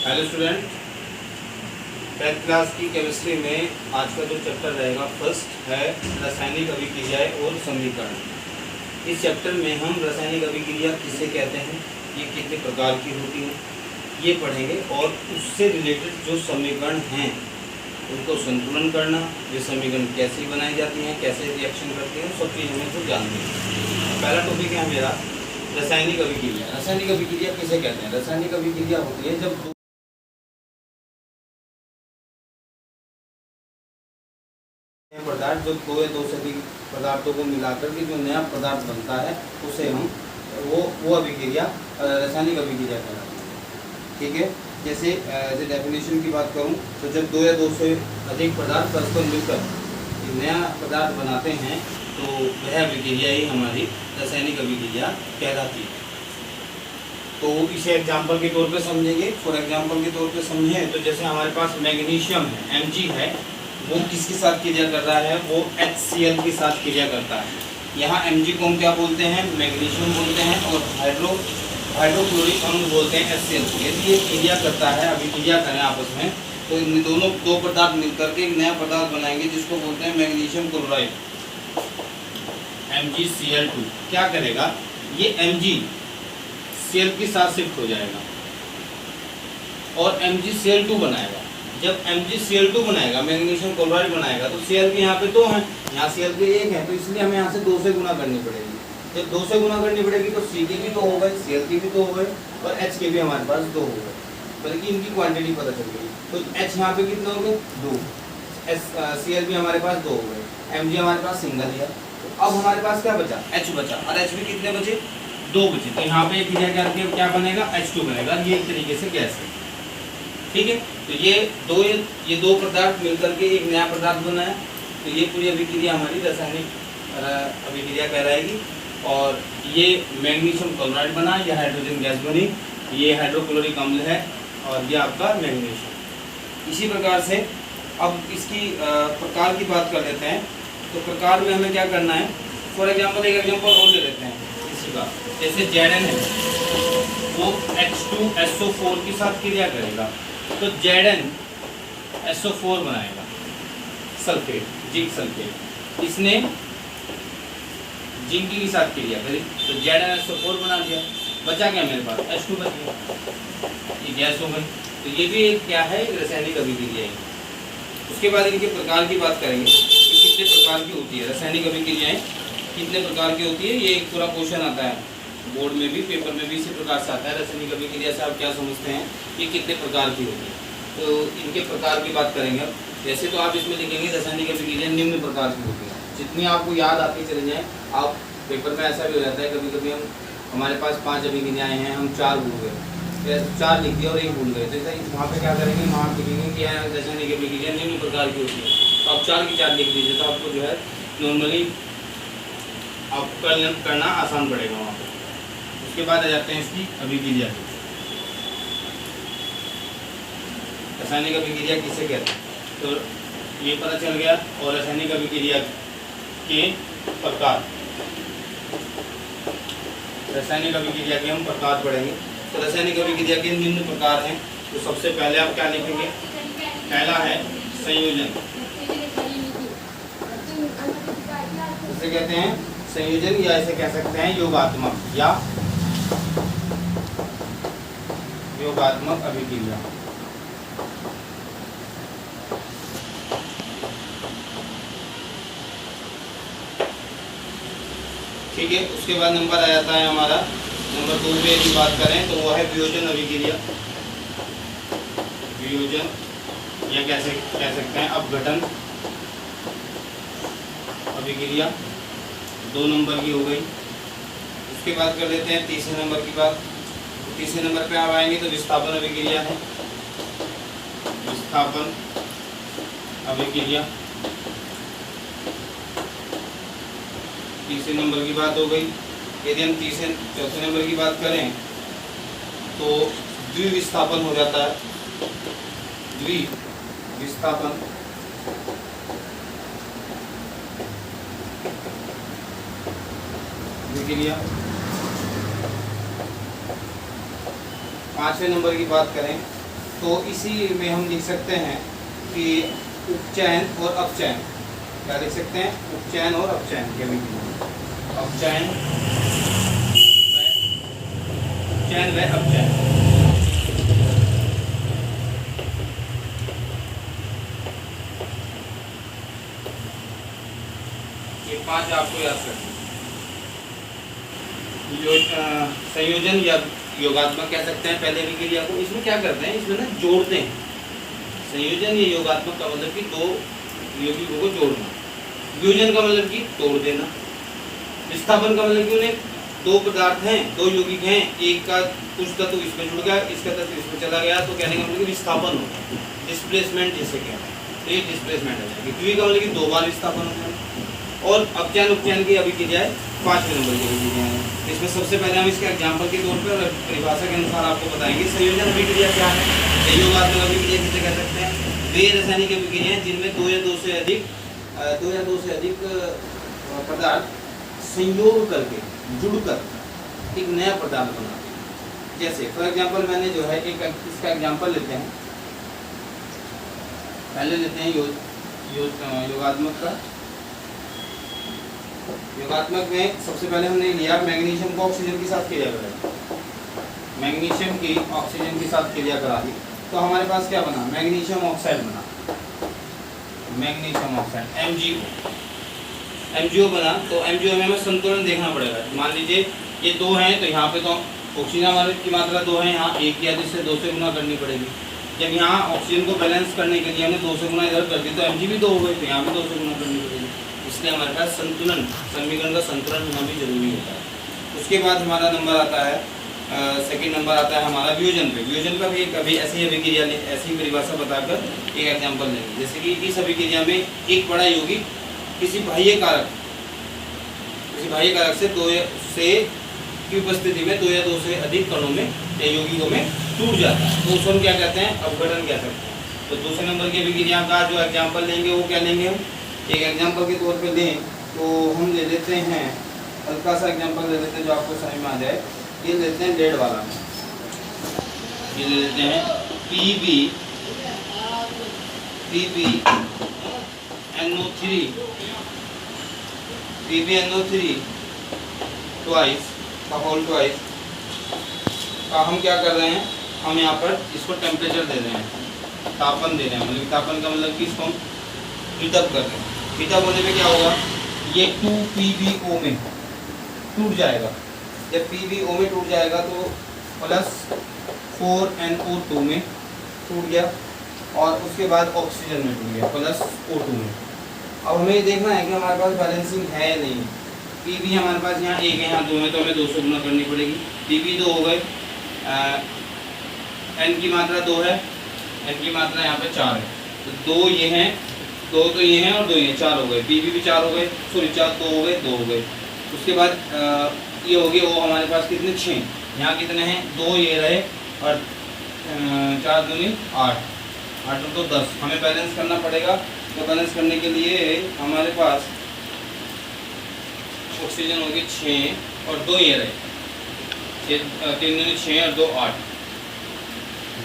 Hello student, 10th class की chemistry में आज का जो चैप्टर रहेगा फर्स्ट है रासायनिक अभिक्रियाएं और समीकरण। इस चैप्टर में हम रासायनिक अभिक्रिया किसे कहते हैं, ये कितने प्रकार की होती हैं, ये पढ़ेंगे और उससे रिलेटेड जो समीकरण हैं उनको संतुलन करना, ये समीकरण कैसे बनाई जाती हैं, कैसे रिएक्शन करती हैं, सब चीज़ हमें तो जानते हैं। पहला टॉपिक है मेरा रासायनिक अभिक्रिया। रासायनिक अभिक्रिया किसे कहते हैं? रासायनिक अभिक्रिया होती है जब पदार्थ जो दो या दो से अधिक पदार्थों को मिलाकर के जो नया पदार्थ बनता है उसे हम वो अभिक्रिया रासायनिक अभिक्रिया कहलाती है। ठीक है, जैसे डेफिनेशन की बात करूं तो जब दो या दो से अधिक पदार्थ परस्पर मिलकर नया पदार्थ बनाते हैं तो वह अभिक्रिया ही हमारी रासायनिक अभिक्रिया कहलाती है। तो इसे एग्जाम्पल के तौर पे समझेंगे। फॉर एग्जाम्पल के तौर पे समझें तो जैसे हमारे पास मैग्नीशियम है, Mg है, वो किसके साथ क्रिया कर रहा है? वो HCl के साथ क्रिया करता है। यहाँ Mg को हम क्या बोलते हैं? मैग्नीशियम बोलते हैं। और हाइड्रोक्लोरिक अम्ल बोलते हैं HCl। यदि ये क्रिया करता है, अभी क्रिया करें आपस में, तो इन दोनों दो पदार्थ मिलकर के एक नया पदार्थ बनाएंगे जिसको बोलते हैं मैग्नीशियम क्लोराइड, MgCl2। क्या करेगा? ये MgCl के साथ शिफ्ट हो जाएगा और MgCl2 बनाएगा। जब MgCl2 बनाएगा, मैग्नीशियम क्लोराइड बनाएगा, तो Cl के यहाँ पे दो हैं, यहाँ Cl के एक है, तो इसलिए हमें यहाँ से 2 से गुना करनी पड़ेगी। जब 2 से गुना करनी पड़ेगी तो C के भी 2 हो गए, Cl के भी 2 हो गए और H के भी हमारे पास 2 हो गए, बल्कि इनकी क्वांटिटी पता चल गई। तो H यहाँ पे कितने हो गए? 2। Cl भी हमारे पास 2 हो गए, Mg हमारे पास सिंगल है। तो अब हमारे पास क्या बचा? H बचा। और H भी कितने बचे? 2 बचे। तो यहाँ पे क्रिया करके क्या बनेगा? H2 बनेगा। ये एक तरीके से गैस है। ठीक है, तो ये दो पदार्थ मिलकर के एक नया पदार्थ बना है, तो ये पूरी अभिक्रिया हमारी रासायनिक अभिक्रिया कहलाएगी। और ये मैग्नीशियम क्लोराइड बना, ये हाइड्रोजन गैस बनी, ये हाइड्रोक्लोरिक अम्ल है और ये आपका मैग्नीशियम। इसी प्रकार से अब इसकी प्रकार की बात कर लेते हैं। तो प्रकार में हमें क्या करना है? फॉर एग्जाम्पल एक एग्जाम्पल और ले लेते हैं इसी का। जैसे Zn है, वो H2SO4 के साथ क्रिया करेगा, तो ZnSO4 बनाएगा, सल्फेट, जिंक सल्फेट। इसने जिंक के साथ क्रिया करी तो ZnSO4 बना दिया। बचा क्या मेरे पास? H2 बच गया, ये गैस हो गई। तो ये भी क्या है? एक रासायनिक अभिक्रिया है। उसके बाद इनके प्रकार की बात करेंगे कि कितने प्रकार की होती है रासायनिक अभिक्रियाएं, कितने प्रकार की होती है। ये एक पूरा क्वेश्चन आता है बोर्ड में भी, पेपर में भी इसी प्रकार से आता है। रासायनिक अभिक्रिया से आप क्या समझते हैं, ये कितने प्रकार की होती है? तो इनके प्रकार की बात करेंगे। जैसे तो आप इसमें लिखेंगे रासायनिक अभिक्रिया निम्न प्रकार की होती है। जितनी आपको याद आती चले जाए। आप पेपर में ऐसा भी हो जाता है, कभी कभी हमारे पास 5 अभिक्रियाएँ हैं, हम 4 भूल गए, 4 लिख दिया और 1 भूल गए। तो वहाँ पर क्या करेंगे? वहाँ लिखेंगे कि रासायनिक अभिक्रिया निम्न प्रकार की होती है, तो आप 4 की 4 लिख दीजिए, तो आपको जो है नॉर्मली आपको करना आसान पड़ेगा वहाँ पर। उसके बाद आ जाते हैं इसकी अभिक्रिया। रासायनिक अभिक्रिया किसे कहते हैं? तो ये पता चल गया। और रासायनिक अभिक्रिया के प्रकार, रासायनिक अभिक्रिया के हम प्रकार पढ़ेंगे। तो रासायनिक अभिक्रिया के निम्न प्रकार हैं। तो सबसे पहले आप क्या लिखेंगे? पहला है संयोजन। इसे कहते हैं संयोजन, या इसे कह सकते हैं योगात्मक या योगात्मक अभिक्रिया। ठीक है, उसके बाद नंबर आ जाता है हमारा नंबर 2 पे यदि बात करें तो वो है वियोजन अभिक्रिया। वियोजन या कैसे कह सकते हैं अपघटन अभिक्रिया, 2 नंबर की हो गई। उसके बाद कर लेते हैं तीसरे नंबर की बात। तीसरे नंबर पे आप आएंगे तो विस्थापन अभिक्रिया है, विस्थापन अभिक्रिया। तीसरे नंबर की बात हो गई। यदि हम चौथे नंबर की बात करें तो द्विविस्थापन हो जाता है, द्विविस्थापन। अभिक्रिया। 5वें नंबर की बात करें तो इसी में हम लिख सकते हैं कि उपचयन और अपचयन, क्या लिख सकते हैं, उपचयन और अपचयन के अपचयन व अपचयन। ये 5 आपको याद करना। संयोजन या योगात्मक कह सकते हैं पहले अभिक्रिया को। इसमें क्या करते हैं, इसमें ना जोड़ते हैं। संयोजन या योगात्मक का मतलब कि दो यौगिकों को जोड़ना। वियोजन का मतलब कि तोड़ देना। विस्थापन का मतलब कि उन्हें दो पदार्थ हैं, दो यौगिक हैं, एक का कुछ तत्व इसमें जुड़ गया, इसका तत्व इसमें चला गया, तो कहने का मतलब कि विस्थापन होता है। डिस्प्लेसमेंट जिसे कहते हैं, तो ये डिस्प्लेसमेंट हो जाएगी। द्वि का मतलब कि 2 बार विस्थापन होता है। और अपचयन उपचयन की अभिक्रियाएं 5वें नंबर की अभिक्रियाएं हैं। इसमें सबसे पहले हम इसके एग्जाम्पल के तौर पर परिभाषा के अनुसार आपको बताएंगे। संयोजन अभिक्रिया क्या है, योगात्मक अभिक्रिया किसे कह सकते हैं, वे रासायनिक अभिक्रियाएं जिनमें दो या दो से अधिक पदार्थ संयोग करके जुड़कर एक नया पदार्थ बनाते हैं। जैसे फॉर एग्जाम्पल मैंने जो है एक इसका एग्जाम्पल लेते हैं, पहले लेते हैं योगात्मक का। योगात्मक में सबसे पहले हमने लिया मैग्नीशियम को ऑक्सीजन के साथ क्रिया करा, मैग्नीशियम की ऑक्सीजन के साथ क्रिया करा दी, तो हमारे पास क्या बना, मैग्नीशियम ऑक्साइड बना, मैग्नीशियम ऑक्साइड MgO बना। तो MgO में हमें संतुलन देखना पड़ेगा। मान लीजिए ये 2 हैं, तो यहाँ पे तो ऑक्सीजन की मात्रा 2 है, यहाँ 1 या जिससे 2 से गुना करनी पड़ेगी। जब यहाँ ऑक्सीजन को बैलेंस करने के लिए हमने 2 से गुना इधर कर दी, तो Mg भी 2 हो गई, तो यहाँ भी 2 से गुना करनी पड़ेगी। इसलिए हमारे पास संतुलन, समीकरण का संतुलन होना भी जरूरी होता है। उसके बाद हमारा नंबर आता है सेकंड नंबर आता है हमारा वियोजन पे। वियोजन का भी कभी ऐसी अभिक्रिया ऐसी परिभाषा बताकर एक एग्जांपल लेंगे। जैसे कि इस अभिक्रिया में एक बड़ा यौगिक किसी बाह्य कारक से 2 से की उपस्थिति में 2 या 2 से अधिक कणों में या यौगिकों में टूट जाता है, तो उसको हम क्या कहते हैं, अपघटन कह सकते हैं। तो दूसरे नंबर की अभिक्रिया का जो एग्जाम्पल लेंगे वो क्या लेंगे, हम एक एग्जाम्पल के तौर पे लें तो हम ले लेते हैं, हल्का सा एग्जाम्पल ले लेते हैं जो आपको समझ में आ जाए। ये लेते हैं लेड वाला, ये ले लेते हैं PbNO3 ट्वाइस का होल ट्वाइस का हम क्या कर रहे हैं, हम यहाँ पर इसको टेम्परेचर दे रहे हैं, तापन दे रहे हैं। मतलब तापन का मतलब कि इसको हम हीटअप कर रहे हैं। हीटअप होने पे क्या होगा, ये 2PbO में टूट जाएगा। जब PbO में टूट जाएगा तो प्लस 4NO2 में टूट गया, और उसके बाद ऑक्सीजन में टूट गया प्लस O2 में। अब हमें ये देखना है कि हमारे पास बैलेंसिंग है या नहीं। Pb हमारे पास यहाँ 1 है, यहाँ 2 है, तो हमें 2 से गुना करनी पड़ेगी। Pb 2 हो गए, N की मात्रा 2 है, N की मात्रा यहाँ पे 4 है, तो 2 ये हैं, 2 तो ये हैं और 2 ये 4 हो गए। Pb भी 4 हो गए, सॉरी 4 2 हो गए, 2 हो गए। उसके बाद ये हो गए, वो हमारे पास कितने 6, यहाँ कितने हैं 2 ये रहे, और 4 दूनी 8, 8 तो 10। हमें बैलेंस करना पड़ेगा। तो बैलेंस करने के लिए हमारे पास ऑक्सीजन होगी 6 और 2 ये रहे, 3 दूनी 6 और 2 8,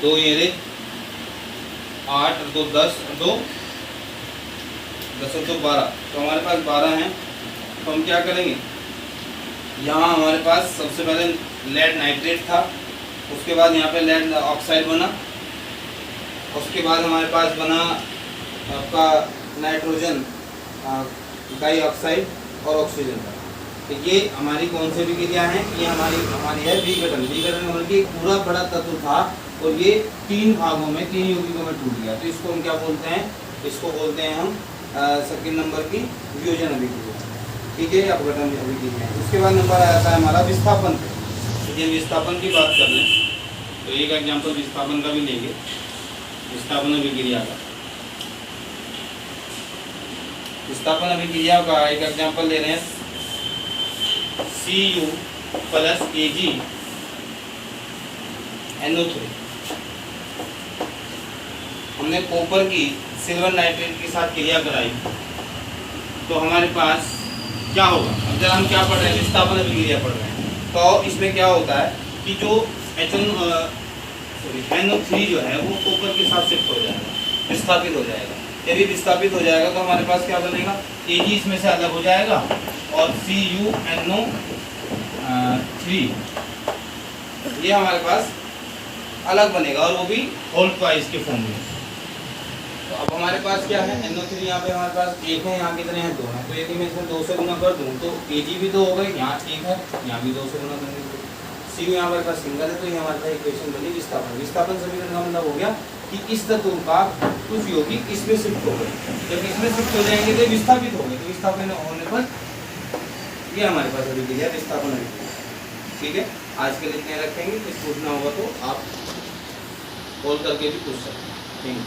2 ये रहे 8 और 2 10 और 2 10 और 2 12, तो हमारे पास 12 हैं। तो हम क्या करेंगे, यहाँ हमारे पास सबसे पहले लेड नाइट्रेट था, उसके बाद यहाँ पे लेड ऑक्साइड बना, उसके बाद हमारे पास बना आपका नाइट्रोजन डाइऑक्साइड और ऑक्सीजन का। तो ये हमारी कौन सी अभिक्रिया है, ये हमारी है विघटन। विघटन मतलब कि पूरा बड़ा तत्व था और ये 3 भागों में 3 यौगिकों में टूट गया, तो इसको हम क्या बोलते हैं, इसको बोलते हैं हम सेकंड नंबर की वियोजन अभिक्रिया। ठीक है, अपघटन अभिक्रिया है। उसके बाद नंबर आता है हमारा विस्थापन पे। यदि विस्थापन की बात कर लें तो एक एग्जाम्पल विस्थापन का भी लेंगे, विस्थापन अभिक्रिया का। विस्थापन अभिक्रिया का एक एग्जाम्पल ले रहे हैं, Cu प्लस Ag NO3। हमने कॉपर की सिल्वर नाइट्रेट के साथ क्रिया कराई, तो हमारे पास क्या होगा। अब जरा हम क्या पढ़ रहे हैं, विस्थापन अभिक्रिया पढ़ रहे हैं। तो इसमें क्या होता है कि जो NO3 जो है वो कॉपर के साथ शिफ्ट हो जाएगा, विस्थापित हो जाएगा। यदि विस्थापित हो जाएगा तो हमारे पास क्या बनेगा, Ag इसमें से अलग हो जाएगा और CuNO3 ये हमारे पास अलग बनेगा और वो भी होल ट्वाइस के फॉर्म में। तो अब हमारे पास क्या है, NO3 यहाँ पे हमारे पास एक है, यहाँ कितने हैं, 2 हैं। तो यदि मैं इसमें 2 से गुना कर दूँ तो Ag भी 2 हो गए, यहाँ 1 है, यहाँ भी 2 से गुना करेंगे। C यहाँ हमारे पास सिंगल है, तो ये हमारे पास इक्वेशन बनी विस्थापन। विस्थापन समीकरण का मतलब हो गया कि इस तत्व का कुछ यौगिक इसमें शिफ्ट हो गए, जब इसमें शिफ्ट हो जाएंगे तो विस्थापित हो गए, तो विस्थापन होने पर ये हमारे पास अभिक्रिया विस्थापन अभिक्रिया। ठीक है, आज के लिए इतने रखेंगे, कुछ पूछना होगा तो आप कॉल करके भी पूछ सकते हैं। Thank you.